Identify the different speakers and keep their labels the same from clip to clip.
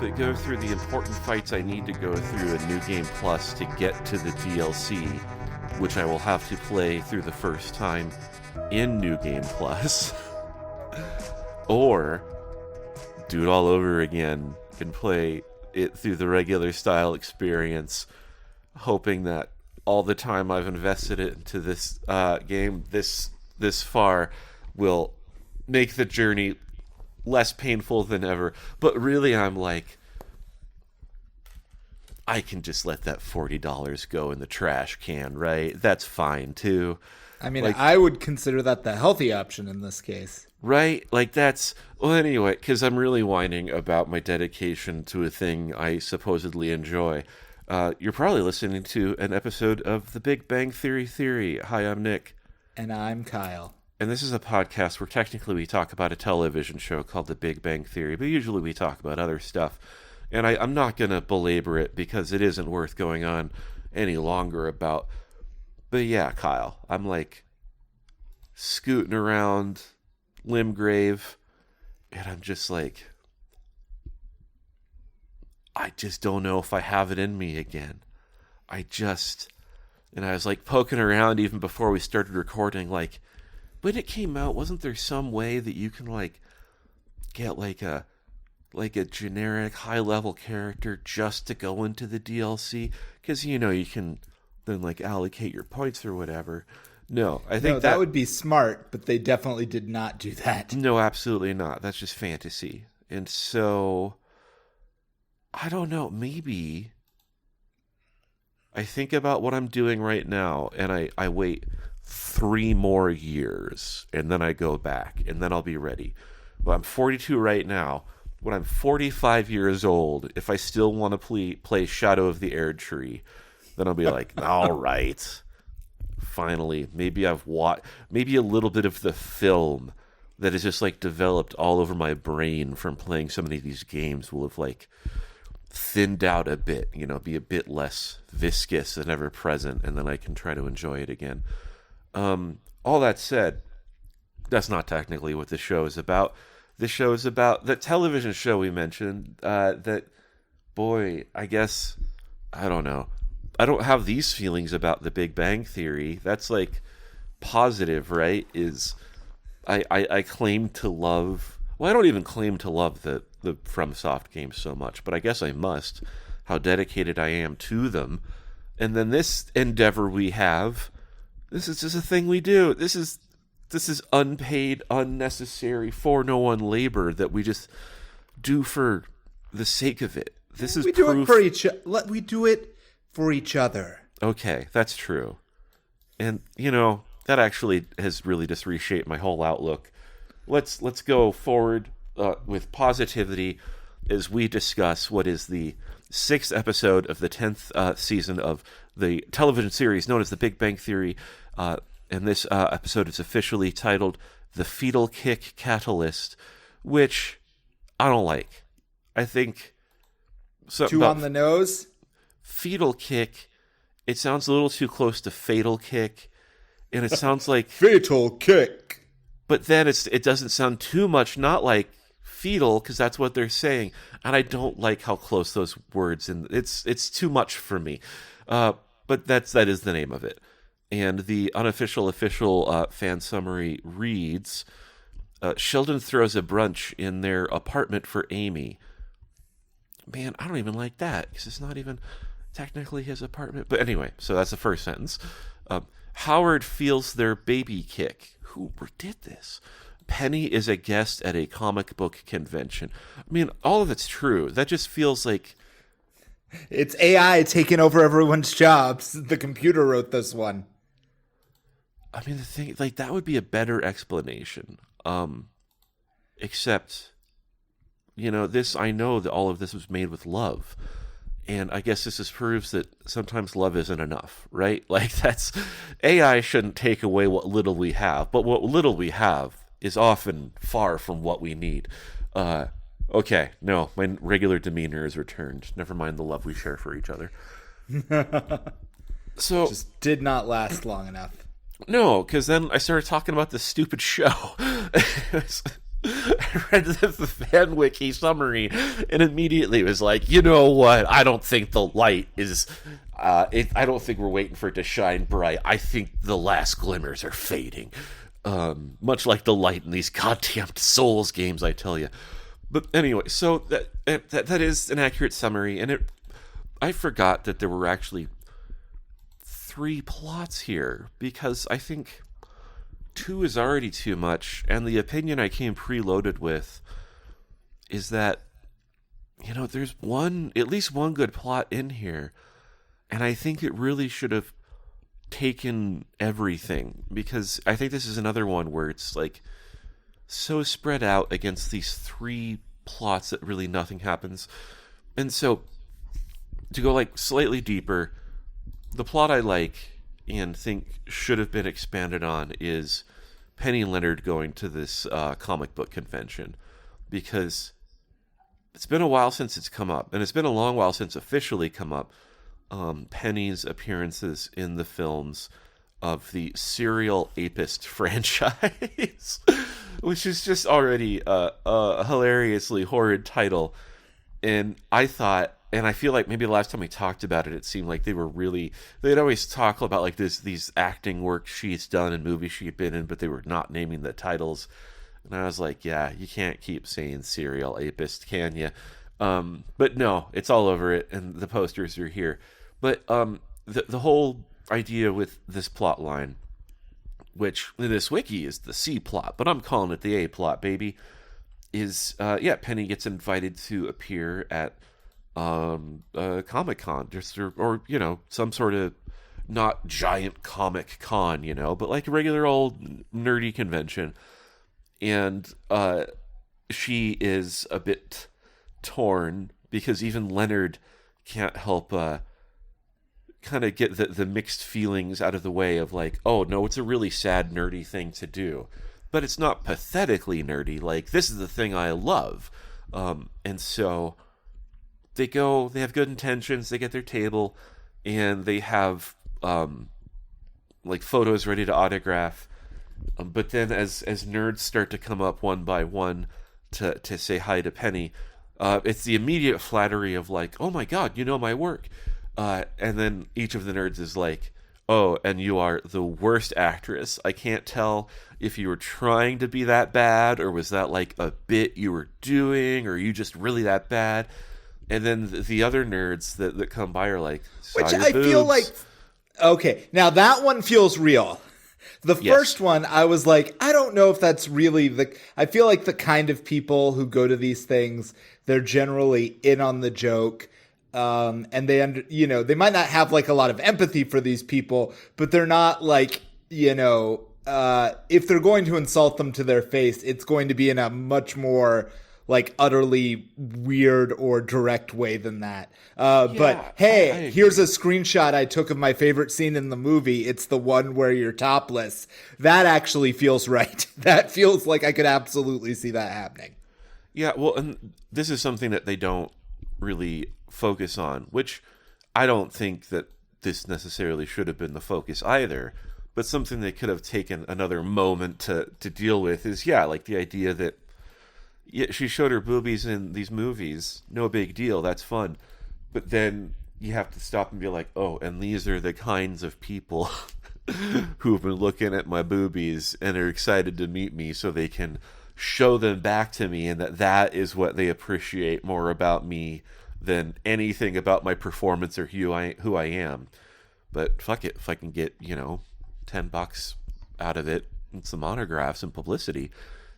Speaker 1: but go through the important fights I need to go through in New Game Plus to get to the DLC, which I will have to play through the first time in New Game Plus, or do it all over again and play it through the regular style experience, hoping that all the time I've invested into this game this far will make the journey less painful than ever. But really, I'm like, I can just let that $40 go in the trash can, right? That's fine too.
Speaker 2: I mean, like, I would consider that the healthy option in this case.
Speaker 1: Right? Like, that's... Well, anyway, because I'm really whining about my dedication to a thing I supposedly enjoy. You're probably listening to an episode of The Big Bang Theory. Hi, I'm Nick.
Speaker 2: And I'm Kyle.
Speaker 1: And this is a podcast where technically we talk about a television show called The Big Bang Theory, but usually we talk about other stuff. And I'm not going to belabor it because it isn't worth going on any longer about. But yeah, Kyle, I'm like scooting around Limgrave, and I'm just like, I just don't know if I have it in me again. And I was like poking around even before we started recording, like, when it came out, wasn't there some way that you can like get like a generic high level character just to go into the DLC? Because you can then like allocate your points or whatever. No, I think
Speaker 2: that would be smart, but they definitely did not do that.
Speaker 1: No, absolutely not. That's just fantasy. And so I don't know, maybe I think about what I'm doing right now and I wait 3 more years and then I go back and then I'll be ready. Well, I'm 42 right now. When I'm 45 years old, if I still want to play Shadow of the Erdtree, then I'll be like, all right, finally, maybe I've watched, maybe a little bit of the film that is just like developed all over my brain from playing so many of these games will have like thinned out a bit, be a bit less viscous and ever present, and then I can try to enjoy it again. All that said, that's not technically what this show is about. This show is about the television show we mentioned, that, boy, I guess, I don't know. I don't have these feelings about The Big Bang Theory. That's like positive, right? I claim to love, well, I don't even claim to love the FromSoft games so much, but I guess I must, how dedicated I am to them. And then this endeavor we have, this is just a thing we do. This is unpaid, unnecessary, for no one labor that we just do for the sake of it. This is
Speaker 2: we do it for we do it for each other.
Speaker 1: Okay, that's true. And that actually has really just reshaped my whole outlook. Let's go forward with positivity as we discuss what is the 6th episode of the 10th season of the television series known as The Big Bang Theory. And this episode is officially titled The Fetal Kick Catalyst, which I don't like. I think...
Speaker 2: Too on the nose?
Speaker 1: Fetal kick, it sounds a little too close to fatal kick, and it sounds like...
Speaker 2: Fatal kick!
Speaker 1: But then it doesn't sound too much not like fetal, because that's what they're saying. And I don't like how close those words, and it's too much for me. But that is the name of it. And the official fan summary reads, Sheldon throws a brunch in their apartment for Amy. Man, I don't even like that, because it's not even technically his apartment. But anyway, so that's the first sentence. Howard feels their baby kick. Who did this? Penny is a guest at a comic book convention. I mean, all of it's true. That just feels like...
Speaker 2: It's AI taking over everyone's jobs. The computer wrote this one.
Speaker 1: I mean, the thing, like, that would be a better explanation. Except, I know that all of this was made with love. And I guess this just proves that sometimes love isn't enough, right? Like, AI shouldn't take away what little we have, but what little we have is often far from what we need. Okay, no, my regular demeanor is returned. Never mind the love we share for each other. So
Speaker 2: just did not last long enough.
Speaker 1: No, because then I started talking about this stupid show. I read the fan wiki summary and immediately was like, you know what? I don't think the light is. I don't think we're waiting for it to shine bright. I think the last glimmers are fading. Much like the light in these goddamn Souls games, I tell you. But anyway, so that is an accurate summary, and I forgot that there were actually 3 plots here, because I think 2 is already too much, and the opinion I came preloaded with is that, there's at least one good plot in here, and I think it really should have taken everything, because I think this is another one where it's like so spread out against these 3 plots that really nothing happens. And so, to go like slightly deeper, the plot I like and think should have been expanded on is Penny and Leonard going to this comic book convention, because it's been a while since it's come up, and it's been a long while since officially come up. Penny's appearances in the films of the Serial Apist franchise, which is just already a hilariously horrid title. And I thought, and I feel like maybe the last time we talked about it, it seemed like they'd always talk about like these acting work she's done and movies she'd been in, but they were not naming the titles. And I was like, yeah, you can't keep saying Serial Apist, can you? But no, it's all over it, and the posters are here. But the whole idea with this plot line, which in this wiki is the C plot, but I'm calling it the A plot, baby, is Penny gets invited to appear at Comic-Con, or some sort of not giant comic con, but like a regular old nerdy convention. And she is a bit torn because even Leonard can't help kind of get the mixed feelings out of the way of like, oh no, it's a really sad nerdy thing to do, but it's not pathetically nerdy. Like, this is the thing I love. And so they have good intentions, they get their table, and they have like photos ready to autograph. But then as nerds start to come up one by one to say hi to Penny, it's the immediate flattery of like, oh my god, you know my work. And then each of the nerds is like, oh, and you are the worst actress. I can't tell if you were trying to be that bad, or was that like a bit you were doing, or are you just really that bad? And then the other nerds that come by are like,
Speaker 2: which I feel like, okay, now that one feels real. The first one, I was like, I don't know if that's really I feel like the kind of people who go to these things, they're generally in on the joke. And they might not have like a lot of empathy for these people, but they're not like, if they're going to insult them to their face, it's going to be in a much more utterly weird or direct way than that. But hey, here's a screenshot I took of my favorite scene in the movie. It's the one where you're topless. That actually feels right. That feels like I could absolutely see that happening.
Speaker 1: Yeah, well, and this is something that they don't really focus on, which I don't think that this necessarily should have been the focus either, but something they could have taken another moment to deal with is, like the idea that she showed her boobies in these movies, no big deal, that's fun. But then you have to stop and be like, oh, and these are the kinds of people who've been looking at my boobies and are excited to meet me so they can show them back to me, and that is what they appreciate more about me than anything about my performance or who I am. But fuck it, if I can get, $10 out of it and some autographs and publicity.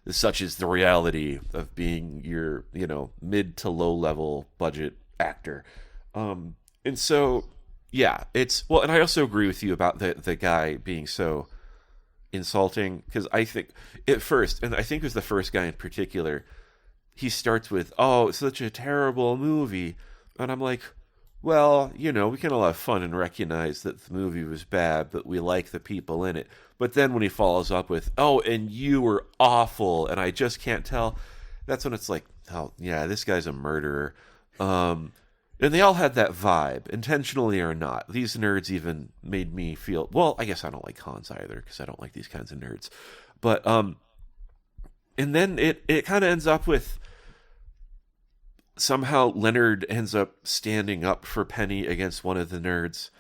Speaker 1: Such is the reality of being your, mid to low level budget actor. And so, and I also agree with you about the guy being so insulting, because I think at first, and I think it was the first guy in particular, he starts with, oh, it's such a terrible movie. And I'm like, well, we can all have fun and recognize that the movie was bad, but we like the people in it. But then when he follows up with, oh, and you were awful, and I just can't tell, that's when it's like, oh, yeah, this guy's a murderer. And they all had that vibe, intentionally or not. These nerds even made me feel, well, I guess I don't like cons either, because I don't like these kinds of nerds. But And then it kind of ends up with somehow Leonard ends up standing up for Penny against one of the nerds.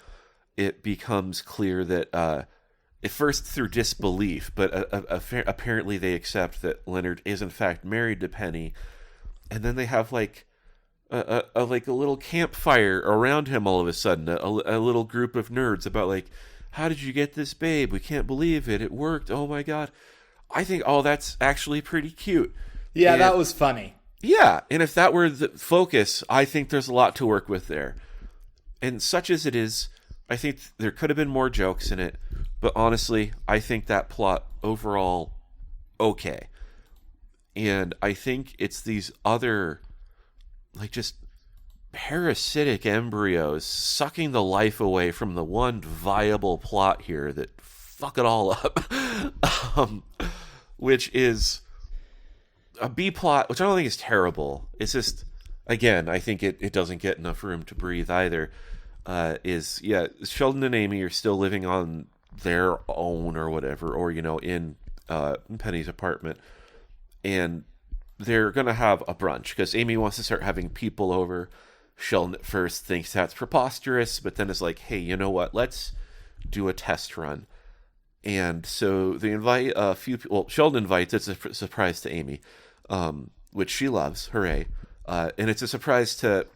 Speaker 1: It becomes clear that at first through disbelief, but apparently they accept that Leonard is in fact married to Penny, and then they have like a little campfire around him all of a sudden, a little group of nerds about like, how did you get this, babe? We can't believe it. It worked. Oh my god. I think, oh, that's actually pretty cute.
Speaker 2: Yeah,
Speaker 1: and,
Speaker 2: that was funny.
Speaker 1: Yeah, and if that were the focus, I think there's a lot to work with there. And such as it is, I think there could have been more jokes in it, but honestly, I think that plot overall, okay. And I think it's these other, like, just parasitic embryos sucking the life away from the one viable plot here that fuck it all up. Which is a B plot, which I don't think is terrible. It's just, again, I think it doesn't get enough room to breathe either. Sheldon and Amy are still living on their own or whatever, or, you know, in Penny's apartment. And they're going to have a brunch because Amy wants to start having people over. Sheldon at first thinks that's preposterous, but then is like, hey, you know what? Let's do a test run. And so they invite a few people. Well, Sheldon invites. It's a surprise to Amy, which she loves. Hooray. And it's a surprise to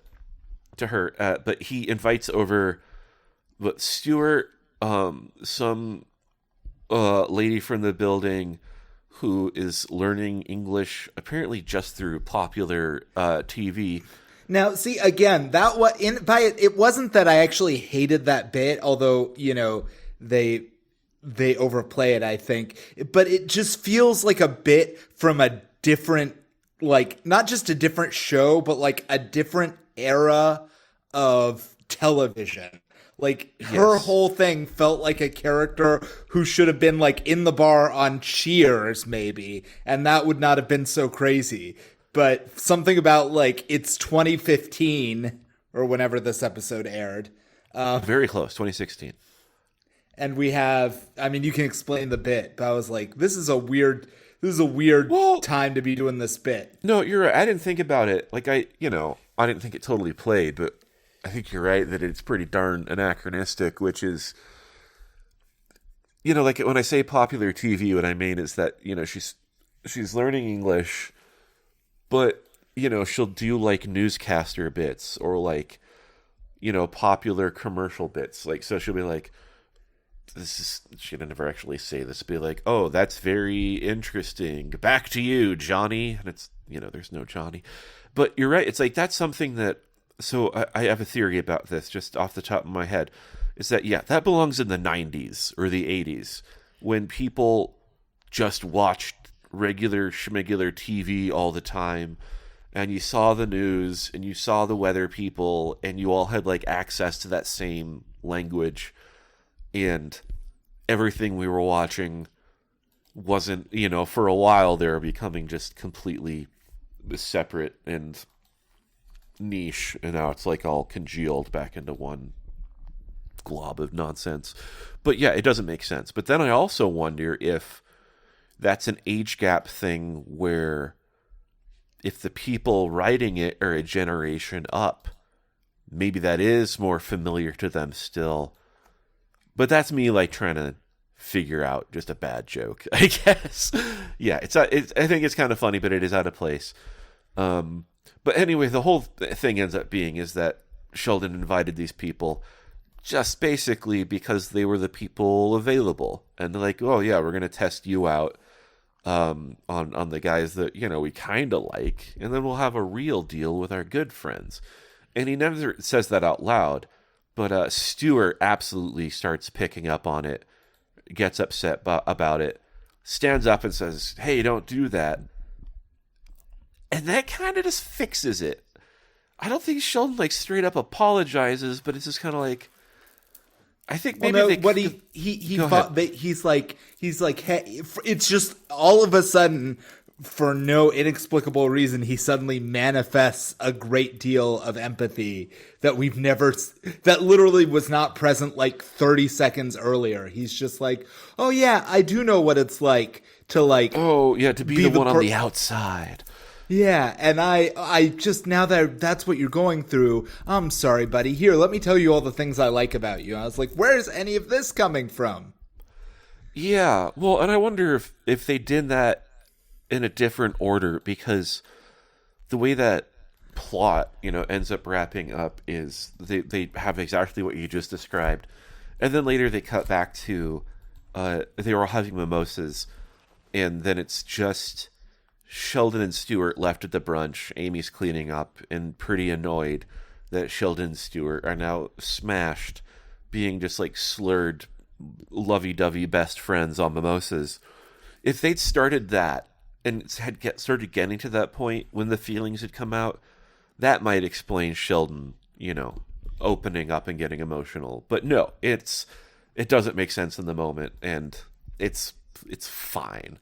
Speaker 1: her. But he invites over Stuart, some lady from the building who is learning English, apparently just through popular TV.
Speaker 2: Now, see, again, it wasn't that I actually hated that bit, although, you know, they overplay it, I think. But it just feels like a bit from a different, like, not just a different show, but like a different era of television. Like, her whole thing felt like a character who should have been, like, in the bar on Cheers, maybe, and that would not have been so crazy. But something about, like, it's 2015, or whenever this episode aired.
Speaker 1: Very close, 2016.
Speaker 2: And we have, I mean, you can explain the bit, but I was like, this is a weird time to be doing this bit.
Speaker 1: No, you're right. I didn't think about it. Like, I didn't think it totally played, but I think you're right that it's pretty darn anachronistic, which is, you know, like when I say popular TV, what I mean is that, you know, she's learning English, but, you know, she'll do like newscaster bits or like, you know, popular commercial bits. Like, so she'll be like, she'd never actually say this, be like, oh, that's very interesting. Back to you, Johnny. And it's, you know, there's no Johnny. But you're right. It's like, that's something that, so I have a theory about this just off the top of my head, is that, yeah, that belongs in the 90s or the 80s when people just watched regular schmigular TV all the time, and you saw the news and you saw the weather people and you all had like access to that same language, and everything we were watching wasn't, you know, for a while they were becoming just completely separate and niche, and now it's like all congealed back into one glob of nonsense. But yeah, it doesn't make sense. But then I also wonder if that's an age gap thing where if the people writing it are a generation up, maybe that is more familiar to them still. But that's me like trying to figure out just a bad joke, I guess. Yeah, I think it's kind of funny, but it is out of place. But anyway, the whole thing ends up being is that Sheldon invited these people just basically because they were the people available. And they're like, oh yeah, we're going to test you out on the guys that, you know, we kind of like. And then we'll have a real deal with our good friends. And he never says that out loud. But Stuart absolutely starts picking up on it, gets upset about it, stands up and says, hey, don't do that. And that kind of just fixes it. I don't think Sheldon like straight up apologizes, but it's just kind of like, I think maybe
Speaker 2: he's like, hey, it's just all of a sudden, for no inexplicable reason, he suddenly manifests a great deal of empathy that that literally was not present like 30 seconds earlier. He's just like, oh yeah, I do know what it's like to like,
Speaker 1: oh yeah, to be
Speaker 2: be
Speaker 1: the
Speaker 2: the
Speaker 1: one on
Speaker 2: per-
Speaker 1: the outside.
Speaker 2: yeah, and I just, now that that's what you're going through, I'm sorry, buddy. Here, let me tell you all the things I like about you. I was like, where's any of this coming from?
Speaker 1: Yeah, well, and I wonder if they did that in a different order, because the way that plot, ends up wrapping up is they have exactly what you just described, and then later they cut back to they were all having mimosas, and then it's just Sheldon and Stuart left at the brunch. Amy's cleaning up and pretty annoyed that Sheldon and Stuart are now smashed, being just like slurred, lovey-dovey best friends on mimosas. If they'd started that and started getting to that point when the feelings had come out, that might explain Sheldon, opening up and getting emotional. But no, it doesn't make sense in the moment, and it's fine.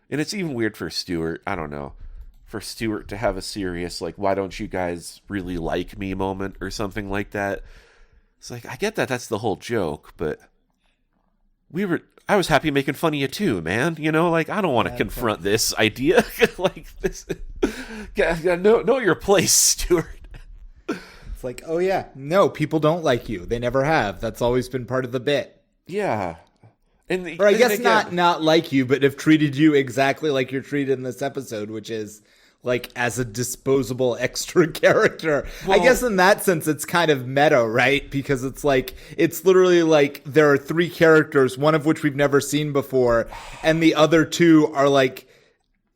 Speaker 1: And it's even weird for Stuart. I don't know. For Stuart to have a serious, like, why don't you guys really like me moment or something like that. It's like, I get that that's the whole joke, but I was happy making fun of you too, man. Like, I don't want to confront this idea. Like, this. Know your place, Stuart.
Speaker 2: It's like, oh yeah, no, people don't like you. They never have. That's always been part of the bit.
Speaker 1: Yeah.
Speaker 2: Or I guess not like you, but have treated you exactly like you're treated in this episode, which is like as a disposable extra character. Well, I guess in that sense, it's kind of meta, right? Because it's like, it's literally like there are three characters, one of which we've never seen before, and the other two are like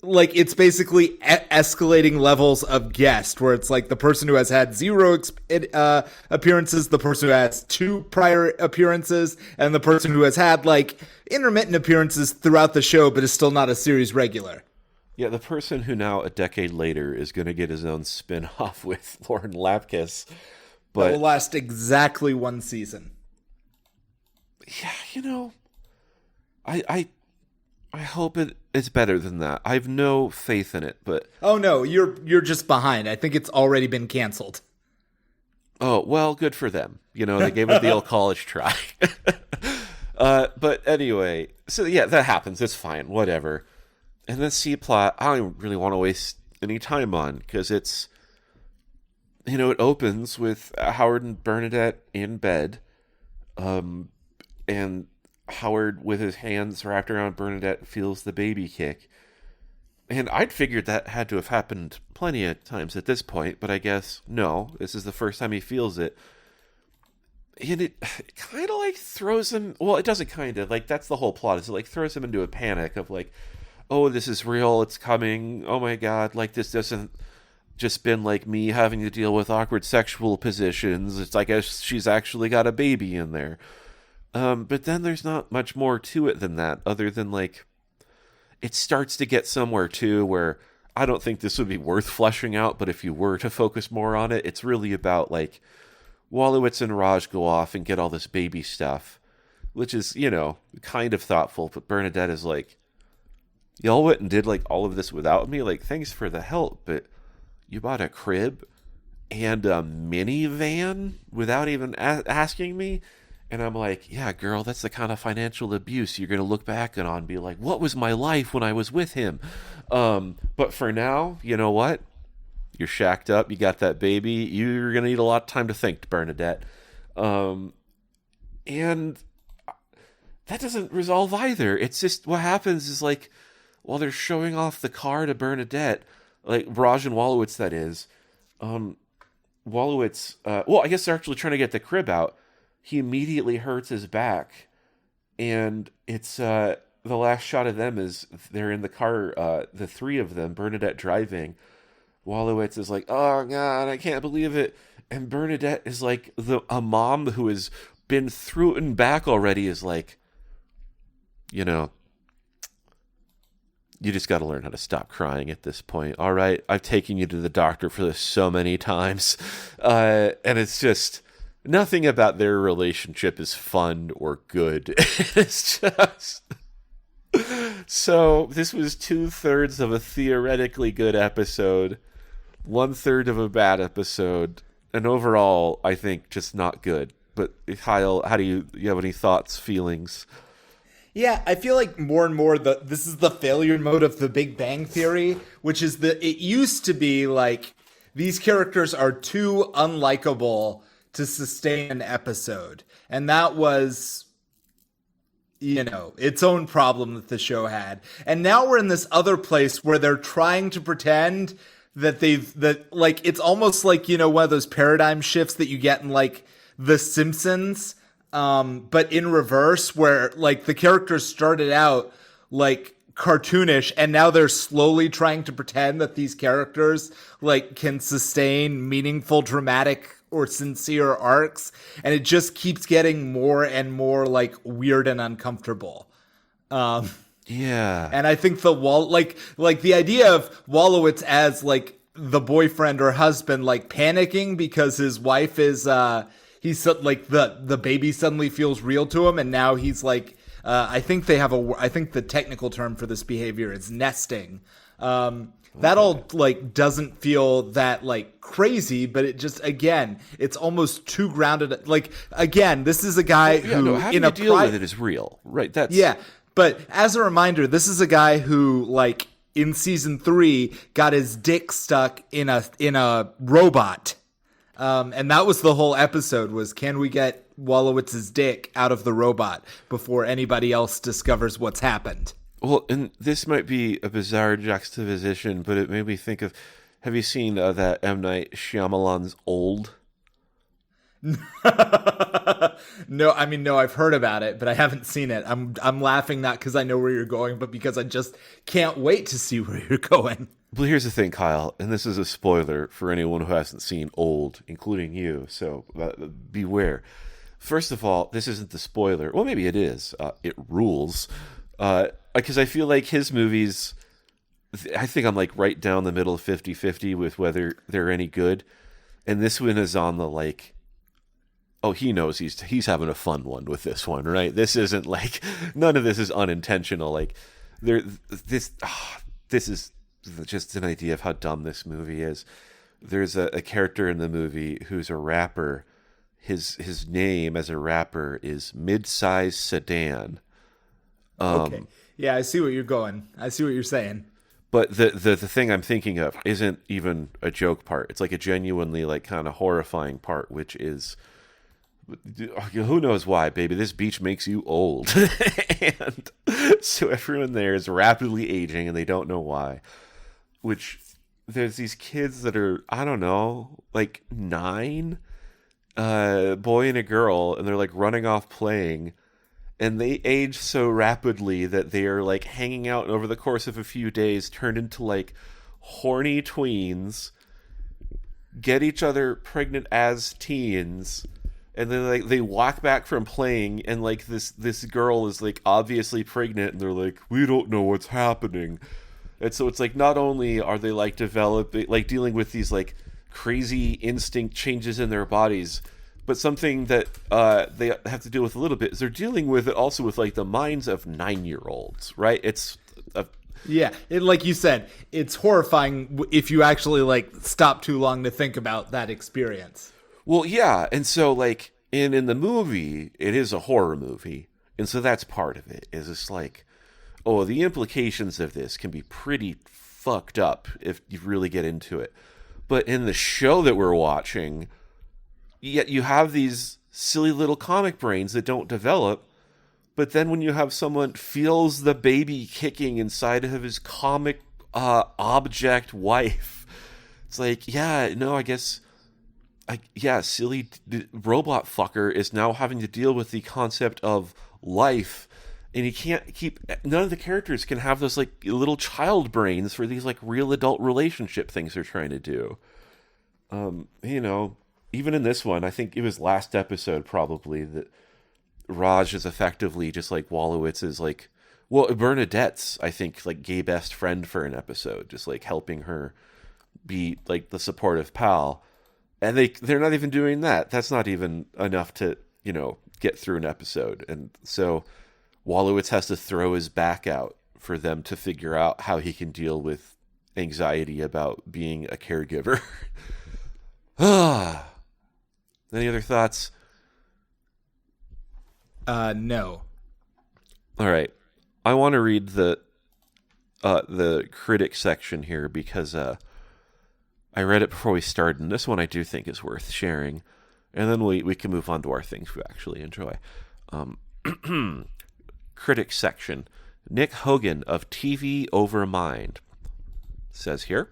Speaker 2: it's basically escalating levels of guest, where it's like the person who has had zero appearances, the person who has 2 prior appearances, and the person who has had like intermittent appearances throughout the show but is still not a series regular.
Speaker 1: Yeah, the person who now, a decade later, is going to get his own spin-off with Lauren Lapkus. But
Speaker 2: that will last exactly 1 season.
Speaker 1: Yeah, I hope it's better than that. I have no faith in it, but...
Speaker 2: Oh, no, you're just behind. I think it's already been canceled.
Speaker 1: Oh, well, good for them. They gave it the old college try. But anyway, so yeah, that happens. It's fine, whatever. And then C-plot, I don't really want to waste any time on, because it's... it opens with Howard and Bernadette in bed, and Howard, with his hands wrapped around Bernadette, feels the baby kick. And I'd figured that had to have happened plenty of times at this point, but I guess no, this is the first time he feels it. And it kind of like throws him, well, it doesn't kind of, like, that's the whole plot, is it like throws him into a panic of like, oh, this is real, it's coming, oh my god, like this doesn't just been like me having to deal with awkward sexual positions, it's like she's actually got a baby in there. But then there's not much more to it than that, other than like, it starts to get somewhere too where I don't think this would be worth fleshing out, but if you were to focus more on it, it's really about like Wolowitz and Raj go off and get all this baby stuff, which is, kind of thoughtful, but Bernadette is like, y'all went and did like all of this without me? Like, thanks for the help, but you bought a crib and a minivan without even asking me? And I'm like, yeah, girl, that's the kind of financial abuse you're going to look back on and be like, what was my life when I was with him? But for now, you know what? You're shacked up. You got that baby. You're going to need a lot of time to think, Bernadette. And that doesn't resolve either. It's just what happens is like, while they're showing off the car to Bernadette, like Raj and Wolowitz, that is, Wolowitz, I guess they're actually trying to get the crib out. He immediately hurts his back, and it's the last shot of them is they're in the car, the 3 of them, Bernadette driving. Wolowitz is like, oh god, I can't believe it, and Bernadette is like, a mom who has been through and back already is like, you just got to learn how to stop crying at this point. All right, I've taken you to the doctor for this so many times, and it's just... nothing about their relationship is fun or good. It's just... So, this was 2/3 of a theoretically good episode, 1/3 of a bad episode, and overall, I think, just not good. But, Kyle, how do you have any thoughts, feelings?
Speaker 2: Yeah, I feel like more and more this is the failure mode of the Big Bang Theory, which is that it used to be like these characters are too unlikable to sustain an episode. And that was, its own problem that the show had. And now we're in this other place where they're trying to pretend that it's almost like, one of those paradigm shifts that you get in like The Simpsons, but in reverse, where like the characters started out like cartoonish and now they're slowly trying to pretend that these characters like can sustain meaningful, dramatic or sincere arcs, and it just keeps getting more and more like weird and uncomfortable.
Speaker 1: Yeah.
Speaker 2: And I think like the idea of Wolowitz as like the boyfriend or husband like panicking because his wife is he's like the baby suddenly feels real to him, and now he's like I think the technical term for this behavior is nesting. That all like doesn't feel that like crazy, but it just, again, it's almost too grounded. Like, again, this is a guy who
Speaker 1: having to deal with it is real, right?
Speaker 2: But as a reminder, this is a guy who like in season 3 got his dick stuck in a robot. And that was the whole episode, was can we get Wolowitz's dick out of the robot before anybody else discovers what's happened?
Speaker 1: Well, and this might be a bizarre juxtaposition, but it made me think of, have you seen that M. Night Shyamalan's Old?
Speaker 2: No, I've heard about it, but I haven't seen it. I'm laughing not because I know where you're going, but because I just can't wait to see where you're going.
Speaker 1: Well, here's the thing, Kyle, and this is a spoiler for anyone who hasn't seen Old, including you, so beware. First of all, this isn't the spoiler. Well, maybe it is. It rules. Because I feel like his movies, I think I'm like right down the middle of 50-50 with whether they're any good. And this one is on the like, oh, he knows he's having a fun one with this one, right? This isn't like, none of this is unintentional. Like, this is just an idea of how dumb this movie is. There's a character in the movie who's a rapper. His name as a rapper is Midsize Sedan.
Speaker 2: Okay. Yeah, I see what you're going. I see what you're saying.
Speaker 1: But the thing I'm thinking of isn't even a joke part. It's like a genuinely like kind of horrifying part, which is, who knows why, baby, this beach makes you old. And so everyone there is rapidly aging and they don't know why. Which there's these kids that are, I don't know, like 9, boy and a girl, and they're like running off playing. And they age so rapidly that they are like hanging out over the course of a few days, turned into like horny tweens, get each other pregnant as teens, and then like they walk back from playing, and like this girl is like obviously pregnant, and they're like, we don't know what's happening. And so it's like, not only are they like developing, like dealing with these like crazy instinct changes in their bodies, but something that they have to deal with a little bit is they're dealing with it also with like the minds of 9-year-olds, right? It's
Speaker 2: like you said, it's horrifying if you actually like stop too long to think about that experience.
Speaker 1: Well, yeah, and so like in the movie, it is a horror movie, and so that's part of it. Is it's like, oh, the implications of this can be pretty fucked up if you really get into it. But in the show that we're watching, yet you have these silly little comic brains that don't develop, but then when you have someone feels the baby kicking inside of his comic object wife, it's like, yeah, no, I guess, silly robot fucker is now having to deal with the concept of life, and he can't keep, none of the characters can have those like little child brains for these like real adult relationship things they're trying to do. Even in this one, I think it was last episode probably that Raj is effectively just like Wolowitz's like, well, Bernadette's, I think, like gay best friend for an episode, just like helping her be like the supportive pal. And they're not even doing that. That's not even enough to, get through an episode. And so Wolowitz has to throw his back out for them to figure out how he can deal with anxiety about being a caregiver. Any other thoughts?
Speaker 2: No.
Speaker 1: All right. I want to read the critic section here because I read it before we started, and this one I do think is worth sharing. And then we can move on to our things we actually enjoy. Critic section. Nick Hogan of TV Over Mind says here,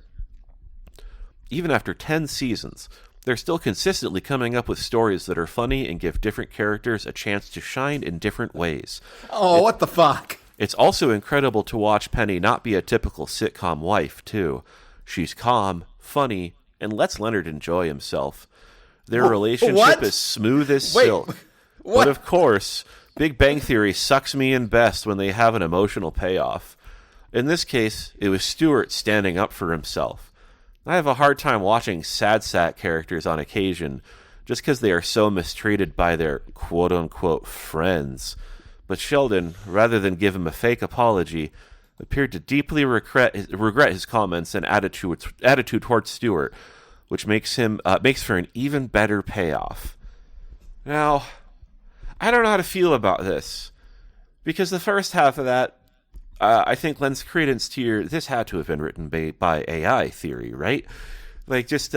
Speaker 1: even after 10 seasons, they're still consistently coming up with stories that are funny and give different characters a chance to shine in different ways.
Speaker 2: Oh, what the fuck?
Speaker 1: It's also incredible to watch Penny not be a typical sitcom wife, too. She's calm, funny, and lets Leonard enjoy himself. Their relationship is smooth as silk.
Speaker 2: What?
Speaker 1: But of course, Big Bang Theory sucks me in best when they have an emotional payoff. In this case, it was Stewart standing up for himself. I have a hard time watching sad sack characters on occasion just because they are so mistreated by their quote-unquote friends. But Sheldon, rather than give him a fake apology, appeared to deeply regret his comments and attitude towards Stewart, which makes for an even better payoff. Now, I don't know how to feel about this, because the first half of that, I think, lends credence to this had to have been written by AI theory, right? Like, just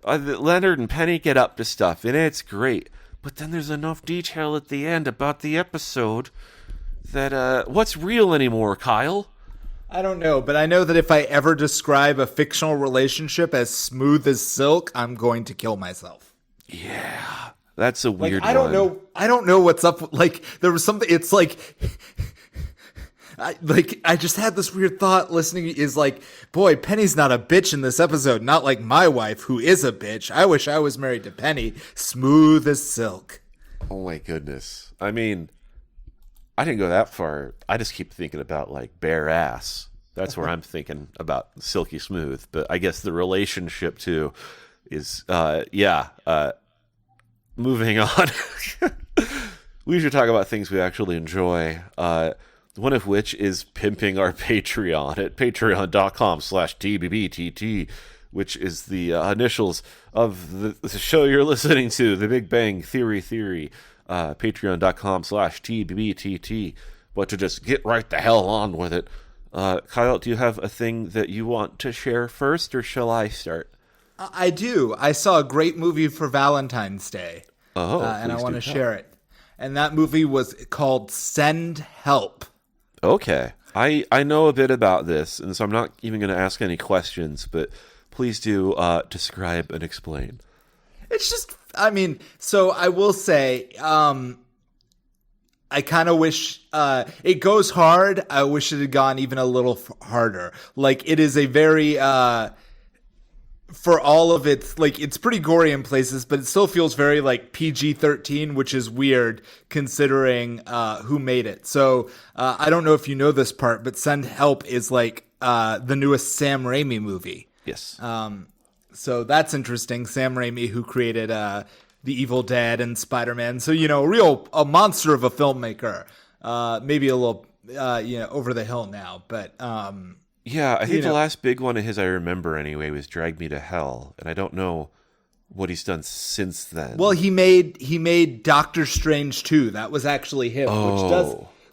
Speaker 1: Leonard and Penny get up to stuff, and it's great. But then there's enough detail at the end about the episode that, what's real anymore, Kyle?
Speaker 2: I don't know, but I know that if I ever describe a fictional relationship as smooth as silk, I'm going to kill myself.
Speaker 1: Yeah, that's a weird one.
Speaker 2: I don't know what's up. Like, there was something, it's like... I just had this weird thought listening is like, boy, Penny's not a bitch in this episode. Not like my wife, who is a bitch. I wish I was married to Penny. Smooth as silk.
Speaker 1: Oh my goodness. I mean, I didn't go that far. I just keep thinking about like bare ass. That's where I'm thinking about silky smooth. But I guess the relationship too is, moving on. We should talk about things we actually enjoy. One of which is pimping our Patreon at patreon.com/TBBTT, which is the initials of the show you're listening to, The Big Bang Theory, patreon.com/TBBTT. But to just get right the hell on with it, Kyle, do you have a thing that you want to share first, or shall I start?
Speaker 2: I do. I saw a great movie for Valentine's Day, and I want to share it. And that movie was called Send Help.
Speaker 1: Okay. I know a bit about this, and so I'm not even going to ask any questions, but please do describe and explain.
Speaker 2: It's just, I mean, so I will say, I kind of wish, it goes hard. I wish it had gone even a little harder. Like, it is a very, for all of its, like, it's pretty gory in places, but it still feels very, like, PG-13, which is weird considering who made it. So, I don't know if you know this part, but Send Help is, like, the newest Sam Raimi movie.
Speaker 1: Yes.
Speaker 2: So that's interesting. Sam Raimi, who created The Evil Dead and Spider-Man. So, you know, a monster of a filmmaker. Maybe a little, over the hill now, but...
Speaker 1: yeah, I think the last big one of his I remember anyway was Drag Me to Hell, and I don't know what he's done since then.
Speaker 2: Well, he made Doctor Strange 2. That was actually him,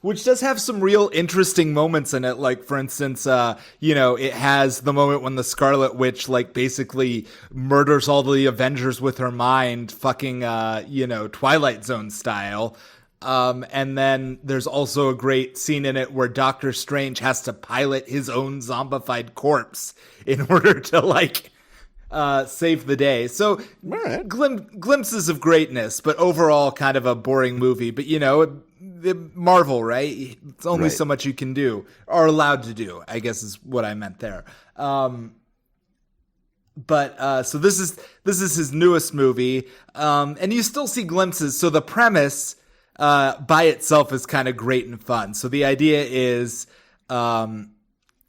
Speaker 2: which does have some real interesting moments in it. Like, for instance, it has the moment when the Scarlet Witch, like, basically murders all the Avengers with her mind, fucking, Twilight Zone style. And then there's also a great scene in it where Doctor Strange has to pilot his own zombified corpse in order to, like, save the day. So glimpses of greatness, but overall kind of a boring movie. But, Marvel, right? It's only so much you can do, or allowed to do, I guess is what I meant there. So this is his newest movie. And you still see glimpses. So the premise... by itself is kind of great and fun. So the idea is,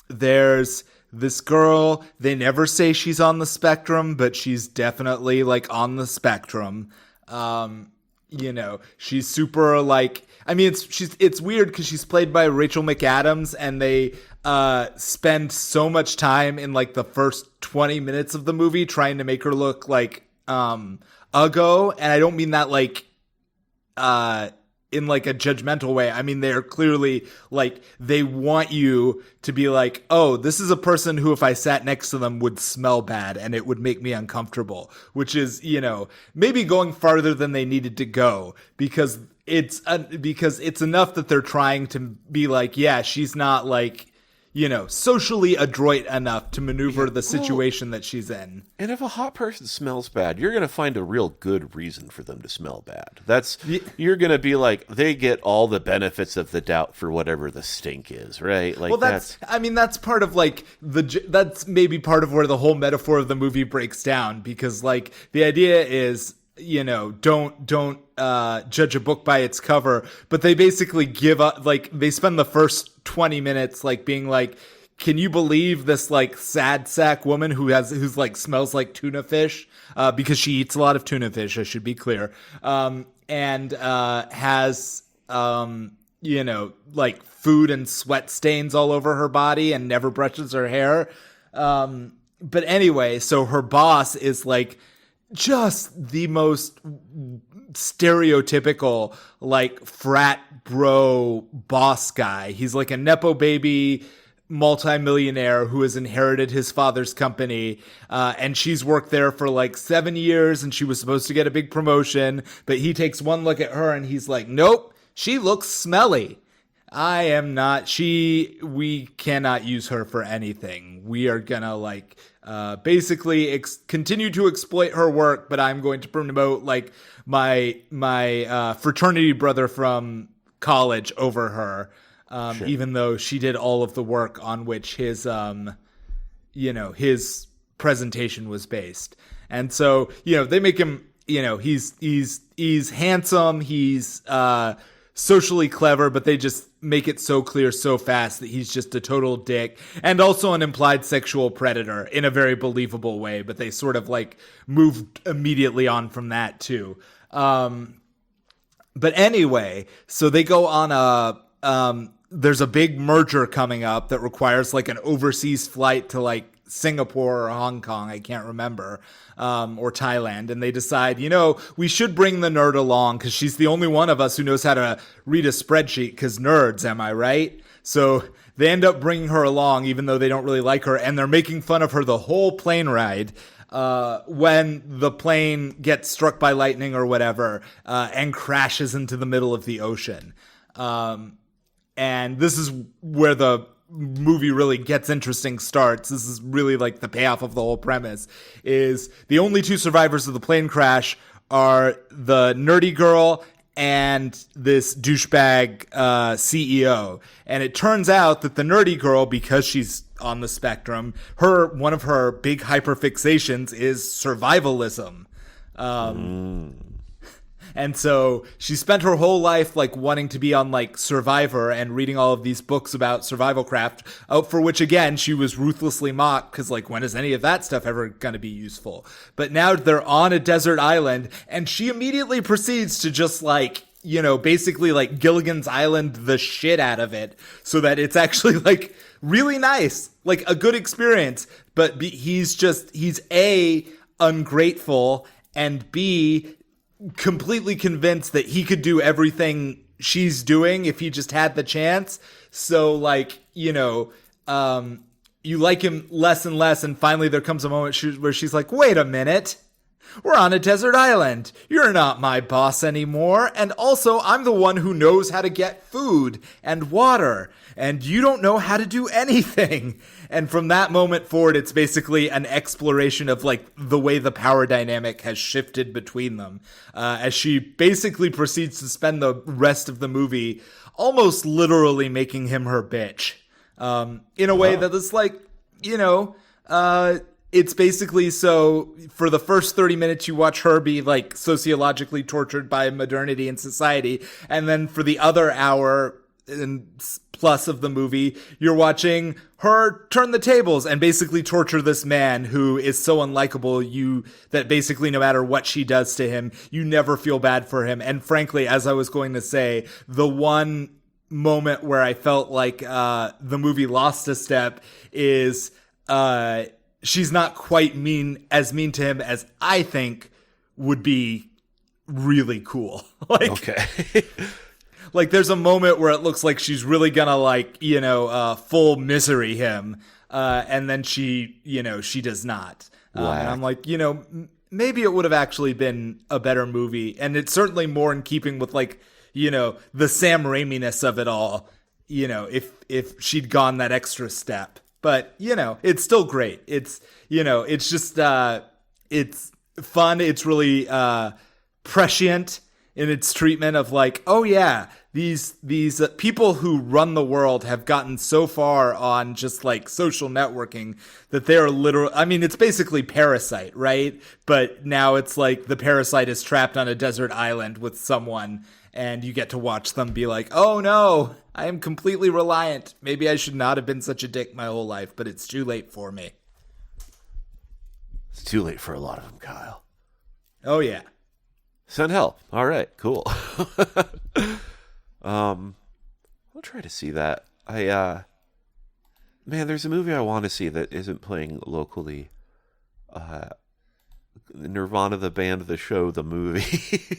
Speaker 2: there's this girl, they never say she's on the spectrum, but she's definitely like on the spectrum. She's super like, I mean, it's weird because she's played by Rachel McAdams, and they, spend so much time in like the first 20 minutes of the movie trying to make her look like, Uggo. And I don't mean that like, in like a judgmental way. I mean, they're clearly like, they want you to be like, oh, this is a person who, if I sat next to them, would smell bad and it would make me uncomfortable, which is, you know, maybe going farther than they needed to go, because it's enough that they're trying to be like, yeah, she's not like, you know, socially adroit enough to maneuver the situation that she's in.
Speaker 1: And if a hot person smells bad, you're going to find a real good reason for them to smell bad. You're going to be like, they get all the benefits of the doubt for whatever the stink is, right? Like,
Speaker 2: well, that's part of like that's maybe part of where the whole metaphor of the movie breaks down, because like the idea is, you know, don't judge a book by its cover, but they basically give up. Like, they spend the first 20 minutes like being like, can you believe this like sad sack woman who's like smells like tuna fish, because she eats a lot of tuna fish, I should be clear, and has you know, like food and sweat stains all over her body and never brushes her hair, but anyway, so her boss is like just the most stereotypical like frat bro boss guy. He's like a nepo baby multimillionaire who has inherited his father's company, and she's worked there for like 7 years, and she was supposed to get a big promotion, but he takes one look at her and he's like, nope, she looks smelly. I am not. We cannot use her for anything. We are gonna like basically continue to exploit her work, but I'm going to promote like my fraternity brother from college over her, sure, even though she did all of the work on which his you know, his presentation was based. And so, you know, they make him, you know, he's handsome, he's socially clever, but they just make it so clear so fast that he's just a total dick, and also an implied sexual predator in a very believable way, but they sort of like moved immediately on from that too. But anyway, so they go on there's a big merger coming up that requires like an overseas flight to like Singapore or Hong Kong, I can't remember, or Thailand, and they decide, you know, we should bring the nerd along because she's the only one of us who knows how to read a spreadsheet, because nerds, am I right? So they end up bringing her along, even though they don't really like her, and they're making fun of her the whole plane ride, when the plane gets struck by lightning or whatever, and crashes into the middle of the ocean. And this is where the movie really gets interesting starts. This is really like the payoff of the whole premise, is the only two survivors of the plane crash are the nerdy girl and this douchebag CEO. And it turns out that the nerdy girl, because she's on the spectrum, one of her big hyperfixations is survivalism. And so she spent her whole life like wanting to be on like Survivor and reading all of these books about survival craft, for which again she was ruthlessly mocked, because like, when is any of that stuff ever going to be useful? But now they're on a desert island, and she immediately proceeds to just like, you know, basically like Gilligan's Island the shit out of it, so that it's actually like really nice, like a good experience. But he's A, ungrateful, and B, completely convinced that he could do everything she's doing if he just had the chance. So like, you know, you like him less and less, and finally there comes a moment where she's like, wait a minute, we're on a desert island, you're not my boss anymore, and also I'm the one who knows how to get food and water, and you don't know how to do anything. And from that moment forward, it's basically an exploration of like the way the power dynamic has shifted between them, as she basically proceeds to spend the rest of the movie almost literally making him her bitch, in a way that is like, you know, it's basically, so for the first 30 minutes you watch her be like sociologically tortured by modernity and society, and then for the other hour and plus of the movie, you're watching her turn the tables and basically torture this man who is so unlikable that basically no matter what she does to him, you never feel bad for him. And frankly, as I was going to say, the one moment where I felt like the movie lost a step is she's not quite mean to him as I think would be really cool. Like,
Speaker 1: okay.
Speaker 2: like there's a moment where it looks like she's really gonna like, full misery him. And then she does not. And I'm like, maybe it would have actually been a better movie. And it's certainly more in keeping with like, the Sam Raimi-ness of it all, if she'd gone that extra step. But, it's still great. It's, it's just, it's fun. It's really prescient in its treatment of like, oh yeah, these people who run the world have gotten so far on just like social networking that they're literal. I mean, it's basically Parasite, right? But now it's like the parasite is trapped on a desert island with someone, and you get to watch them be like, oh no, I am completely reliant. Maybe I should not have been such a dick my whole life, but it's too late for me.
Speaker 1: It's too late for a lot of them, Kyle.
Speaker 2: Oh yeah.
Speaker 1: Send help. All right, cool. I'll try to see that. Man, there's a movie I want to see that isn't playing locally. Nirvana, the band, the show, the movie.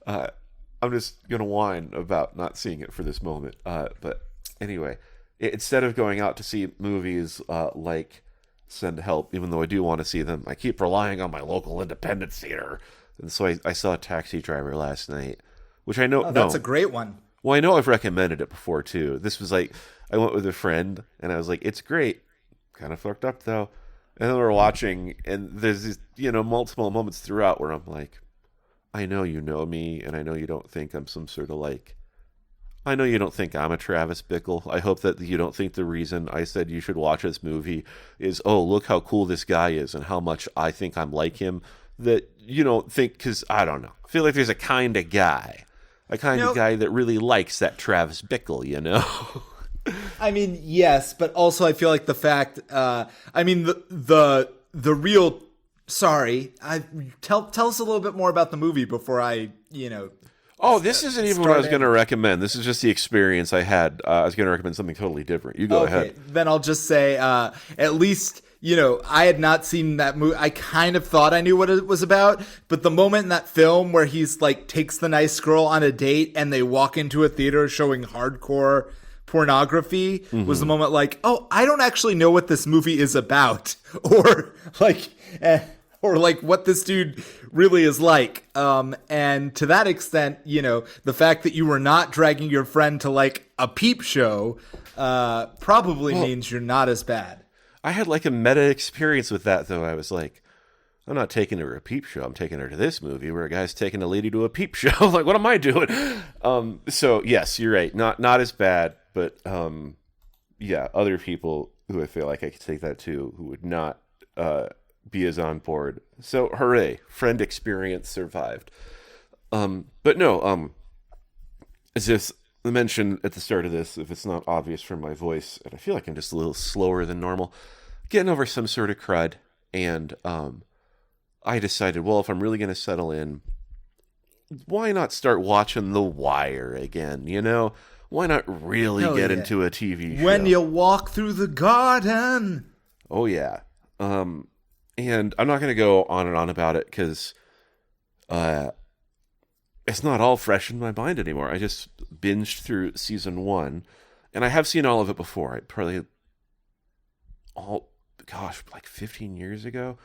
Speaker 1: I'm just gonna whine about not seeing it for this moment. But anyway, instead of going out to see movies like Send Help, even though I do want to see them, I keep relying on my local independent theater. And so I saw Taxi Driver last night, which I know...
Speaker 2: Oh, that's a great one.
Speaker 1: Well, I know I've recommended it before, too. This was like, I went with a friend, and I was like, it's great. Kind of fucked up, though. And then we're watching, and there's these, multiple moments throughout where I'm like, I know you know me, and I know you don't think I'm some sort of like... I know you don't think I'm a Travis Bickle. I hope that you don't think the reason I said you should watch this movie is, oh, look how cool this guy is and how much I think I'm like him. That you don't think, because I don't know. I feel like there's a kind of guy that really likes that Travis Bickle,
Speaker 2: I mean, yes, but also I feel like the fact, the real, sorry, tell us a little bit more about the movie before I,
Speaker 1: Oh, this isn't even what I was going to recommend. This is just the experience I had. I was going to recommend something totally different. You go ahead.
Speaker 2: Then I'll just say, at least, I had not seen that movie. I kind of thought I knew what it was about, but the moment in that film where he's like takes the nice girl on a date and they walk into a theater showing hardcore pornography was the moment like, oh, I don't actually know what this movie is about, or like what this dude really is like. And to that extent, the fact that you were not dragging your friend to like a peep show probably means you're not as bad.
Speaker 1: I had like a meta experience with that, though. I was like, I'm not taking her to a peep show. I'm taking her to this movie where a guy's taking a lady to a peep show. Like, what am I doing? So yes, you're right. Not as bad, but yeah, other people who I feel like I could take that to who would not be as on board. So hooray, friend experience survived. But no, as if I mentioned at the start of this, if it's not obvious from my voice, and I feel like I'm just a little slower than normal, getting over some sort of crud, and I decided, well, if I'm really going to settle in, why not start watching The Wire again, Why not really get into a TV show?
Speaker 2: When you walk through the garden.
Speaker 1: Oh, yeah. And I'm not going to go on and on about it because it's not all fresh in my mind anymore. I just binged through season 1, and I have seen all of it before. Like 15 years ago.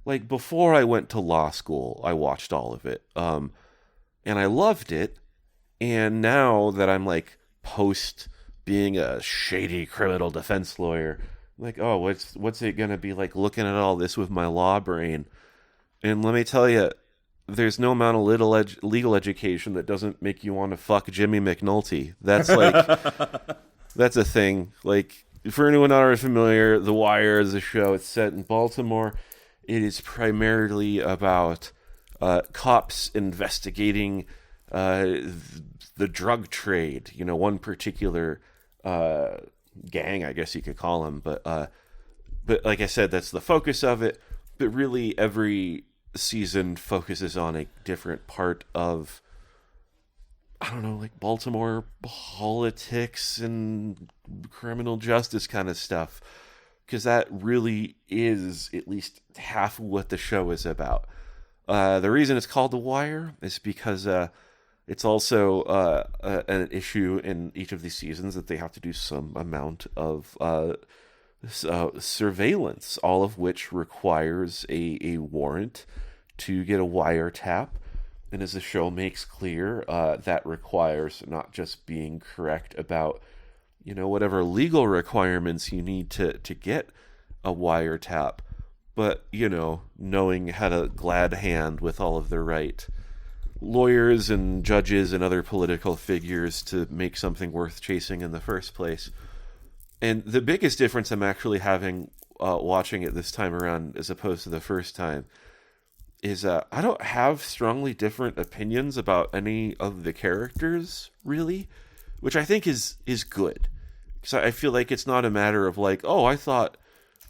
Speaker 1: Like before I went to law school, I watched all of it. And I loved it. And now that I'm like post being a shady criminal defense lawyer, like, oh, what's it gonna be like looking at all this with my law brain? And let me tell you, there's no amount of legal education that doesn't make you want to fuck Jimmy McNulty. That's like, that's a thing. Like, for anyone not already familiar, The Wire is a show. It's set in Baltimore. It is primarily about cops investigating the drug trade. One particular gang, I guess you could call them. But like I said, that's the focus of it. But really, every season focuses on a different part of, I don't know, like Baltimore politics and criminal justice kind of stuff. Because that really is at least half of what the show is about. The reason it's called The Wire is because It's also an issue in each of these seasons that they have to do some amount of surveillance, all of which requires a warrant to get a wiretap. And as the show makes clear, that requires not just being correct about, whatever legal requirements you need to get a wiretap, but, knowing how to glad hand with all of the right lawyers and judges and other political figures to make something worth chasing in the first place. And the biggest difference I'm actually having watching it this time around as opposed to the first time is I don't have strongly different opinions about any of the characters, really, which I think is good. Because I feel like it's not a matter of like, oh, I thought,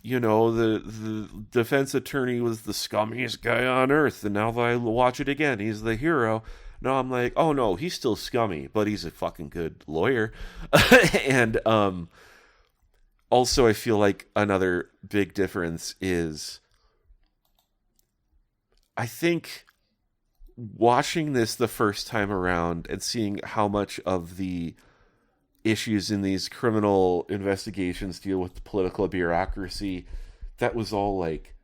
Speaker 1: the defense attorney was the scummiest guy on earth, and now that I watch it again, he's the hero. No, I'm like, oh no, he's still scummy, but he's a fucking good lawyer. And also, I feel like another big difference is, I think watching this the first time around and seeing how much of the issues in these criminal investigations deal with the political bureaucracy, that was all like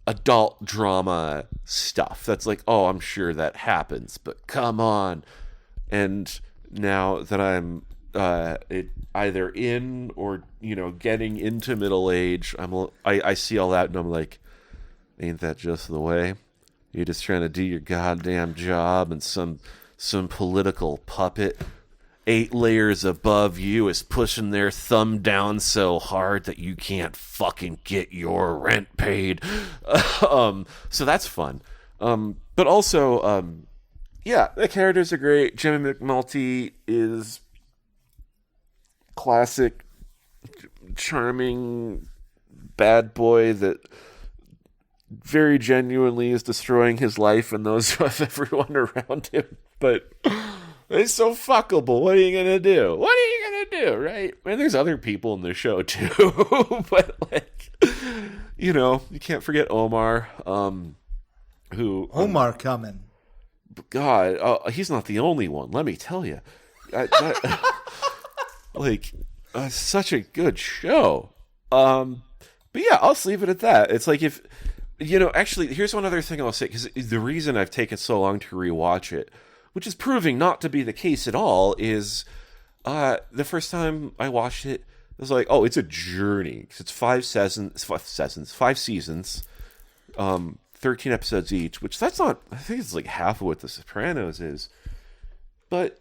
Speaker 1: adult drama stuff. That's like, oh, I'm sure that happens, but come on. And now that I'm either in or getting into middle age, I see all that and I'm like, ain't that just the way? You're just trying to do your goddamn job, and some political puppet 8 layers above you is pushing their thumb down so hard that you can't fucking get your rent paid. So that's fun. But also, yeah, the characters are great. Jimmy McNulty is classic, charming bad boy that very genuinely is destroying his life and those of everyone around him. But it's so fuckable. What are you gonna do? What are you gonna do, right? And there's other people in the show too. But like, you can't forget Omar.
Speaker 2: Omar coming.
Speaker 1: God, he's not the only one. Let me tell you, such a good show. But yeah, I'll just leave it at that. It's like if actually, here's one other thing I'll say, because the reason I've taken so long to rewatch it, which is proving not to be the case at all, is the first time I watched it, I was like, oh, it's a journey. Because it's 5 seasons, 13 episodes each, which that's not, I think it's like half of what The Sopranos is. But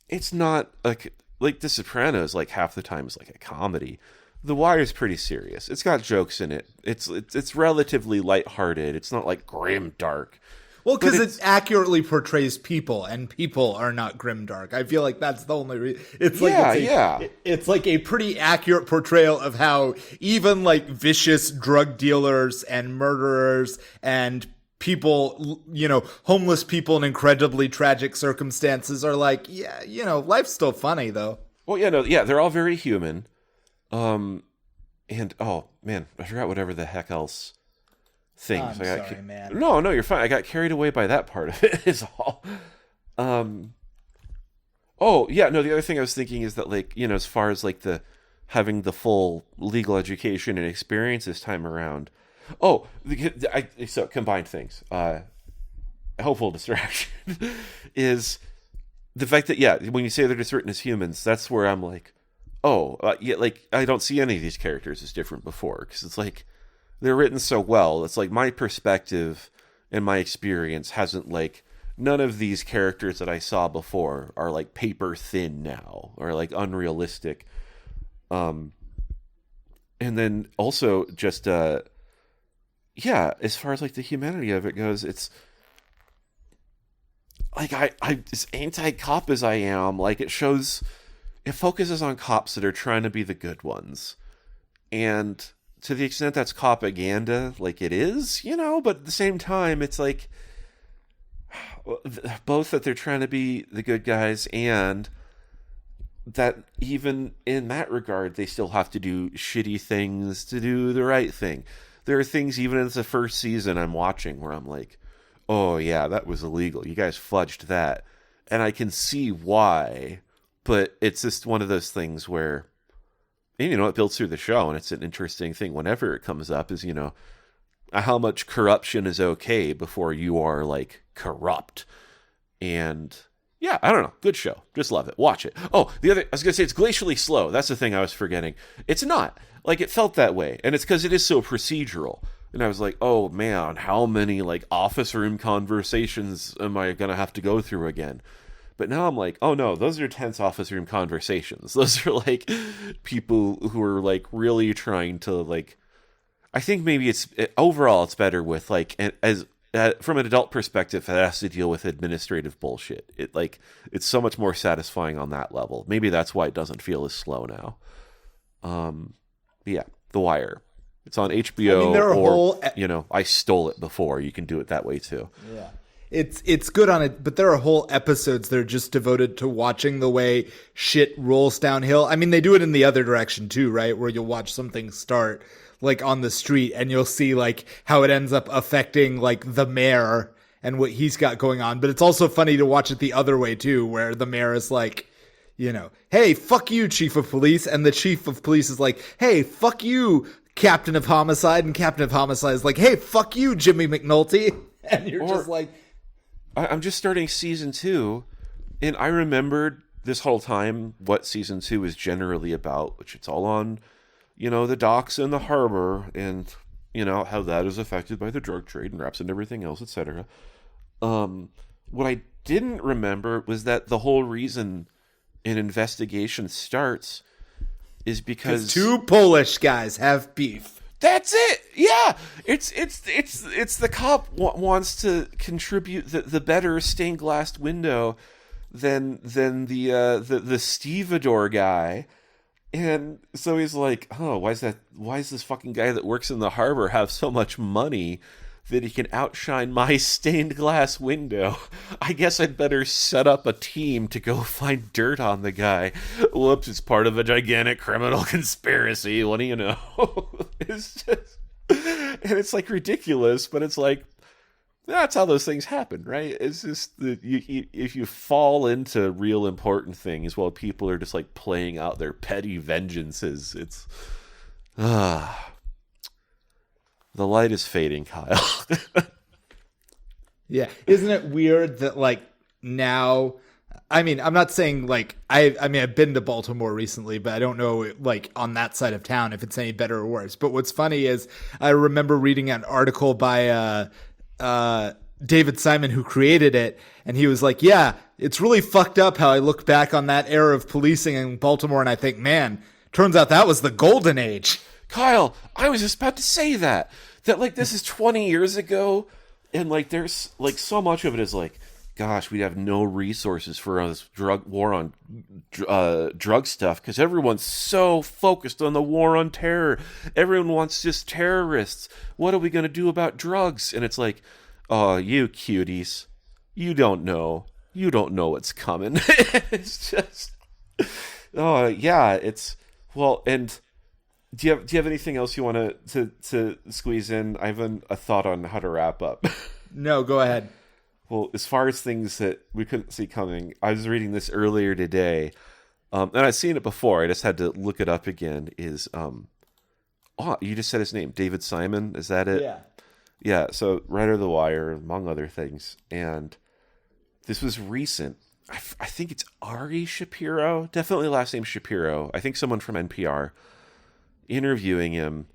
Speaker 1: it's not like The Sopranos, like half the time is like a comedy. The Wire is pretty serious. It's got jokes in it. It's relatively lighthearted. It's not like grim dark.
Speaker 2: Well, because it accurately portrays people, and people are not grimdark. I feel like that's the only reason. It's like a pretty accurate portrayal of how even like vicious drug dealers and murderers and people, homeless people in incredibly tragic circumstances are like, life's still funny though.
Speaker 1: Well, they're all very human. And oh man, I forgot whatever the heck else. Things.
Speaker 2: Sorry, man.
Speaker 1: No, you're fine. I got carried away by that part of it is all. Oh, yeah, no, the other thing I was thinking is that, like, as far as, like, having the full legal education and experience this time around. Oh, so combined things. Helpful distraction is the fact that, when you say they're just written as humans, that's where I'm like, I don't see any of these characters as different before, because it's like, they're written so well. It's like my perspective and my experience hasn't, like, none of these characters that I saw before are like paper thin now or like unrealistic. And then also just, as far as like the humanity of it goes, it's like, I as anti-cop as I am, like it focuses on cops that are trying to be the good ones. And to the extent that's propaganda, like it is, but at the same time, it's like both that they're trying to be the good guys and that even in that regard, they still have to do shitty things to do the right thing. There are things, even in the first season I'm watching, where I'm like, oh yeah, that was illegal. You guys fudged that. And I can see why, but it's just one of those things where, and, it builds through the show, and it's an interesting thing whenever it comes up is, how much corruption is okay before you are, like, corrupt. And yeah, I don't know. Good show. Just love it. Watch it. Oh, I was going to say it's glacially slow. That's the thing I was forgetting. It's not. Like, it felt that way. And it's because it is so procedural. And I was like, oh man, how many, like, office room conversations am I going to have to go through again? But now I'm like, oh no, those are tense office room conversations. Those are, like, people who are, like, really trying to, like, I think maybe overall it's better with, like, from an adult perspective, it has to deal with administrative bullshit. It's so much more satisfying on that level. Maybe that's why it doesn't feel as slow now. Yeah, The Wire. It's on HBO, I stole it before. You can do it that way too.
Speaker 2: Yeah. It's good on it, but there are whole episodes that are just devoted to watching the way shit rolls downhill. I mean, they do it in the other direction too, right? Where you'll watch something start, like, on the street, and you'll see, like, how it ends up affecting, like, the mayor and what he's got going on. But it's also funny to watch it the other way too, where the mayor is like, hey, fuck you, chief of police. And the chief of police is like, hey, fuck you, captain of homicide. And captain of homicide is like, hey, fuck you, Jimmy McNulty. And you're just like...
Speaker 1: I'm just starting season 2, and I remembered this whole time what season 2 is generally about, which it's all on, the docks and the harbor, and, how that is affected by the drug trade and raps and everything else, etc. What I didn't remember was that the whole reason an investigation starts is because
Speaker 2: 2 Polish guys have beef.
Speaker 1: That's it. Yeah, it's the cop wants to contribute the better stained glass window than the stevedore guy, and so he's like, oh, why is this fucking guy that works in the harbor have so much money that he can outshine my stained glass window? I guess I'd better set up a team to go find dirt on the guy. Whoops, it's part of a gigantic criminal conspiracy. What do you know? It's just... And it's, like, ridiculous, but it's like, that's how those things happen, right? It's just that if you fall into real important things while people are just, like, playing out their petty vengeances, it's... The light is fading, Kyle.
Speaker 2: Yeah. Isn't it weird that, like, now, I mean, I'm not saying, like, I've been to Baltimore recently, but I don't know, like, on that side of town if it's any better or worse. But what's funny is I remember reading an article by David Simon, who created it, and he was like, yeah, it's really fucked up how I look back on that era of policing in Baltimore and I think, man, turns out that was the golden age.
Speaker 1: Kyle, I was just about to say that, like, this is 20 years ago, and, like, there's, like, so much of it is like, gosh, we'd have no resources for this war on drug stuff because everyone's so focused on the war on terror. Everyone wants just terrorists. What are we going to do about drugs? And it's like, oh, you cuties, you don't know what's coming. It's just, oh yeah, it's, well, and do you have anything else you want to squeeze in? I have a thought on how to wrap up.
Speaker 2: No, go ahead.
Speaker 1: Well, as far as things that we couldn't see coming, I was reading this earlier today, and I'd seen it before. I just had to look it up again. Is you just said his name, David Simon? Is that it?
Speaker 2: Yeah.
Speaker 1: Yeah. So writer of The Wire, among other things, and this was recent. I think it's Ari Shapiro, definitely last name Shapiro. I think someone from NPR interviewing him,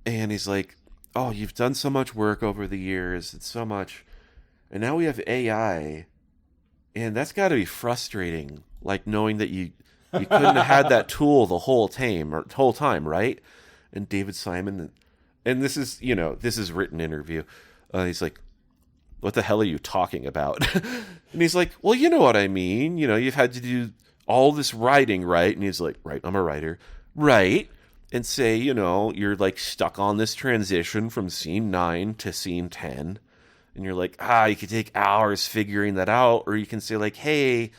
Speaker 1: and he's like, "Oh, you've done so much work over the years. It's so much." And now we have AI, and that's got to be frustrating, like knowing that you couldn't have had that tool the whole time, right? And David Simon, and this is written interview. He's like, "What the hell are you talking about?" And he's like, "Well, you know what I mean. You've had to do all this writing, right?" And he's like, "Right, I'm a writer, right?" And say, you're like stuck on this transition from scene 9 to scene 10. And you're like, you could take hours figuring that out. Or you can say like, hey,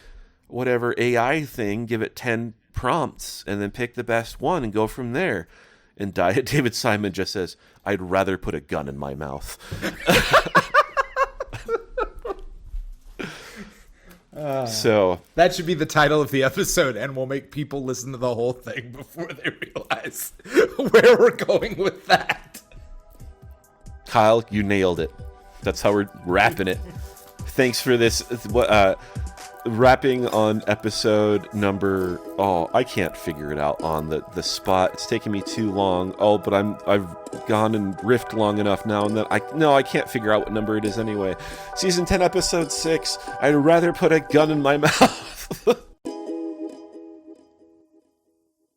Speaker 1: whatever AI thing, give it 10 prompts and then pick the best one and go from there. And David Simon just says, I'd rather put a gun in my mouth. So
Speaker 2: that should be the title of the episode, and we'll make people listen to the whole thing before they realize where we're going with that.
Speaker 1: Kyle, you nailed it. That's how we're wrapping it. Thanks for this. Wrapping on episode number. Oh, I can't figure it out on the spot. It's taking me too long. Oh, but I've gone and riffed long enough now, and then I can't figure out what number it is anyway. Season 10, episode 6. I'd rather put a gun in my mouth.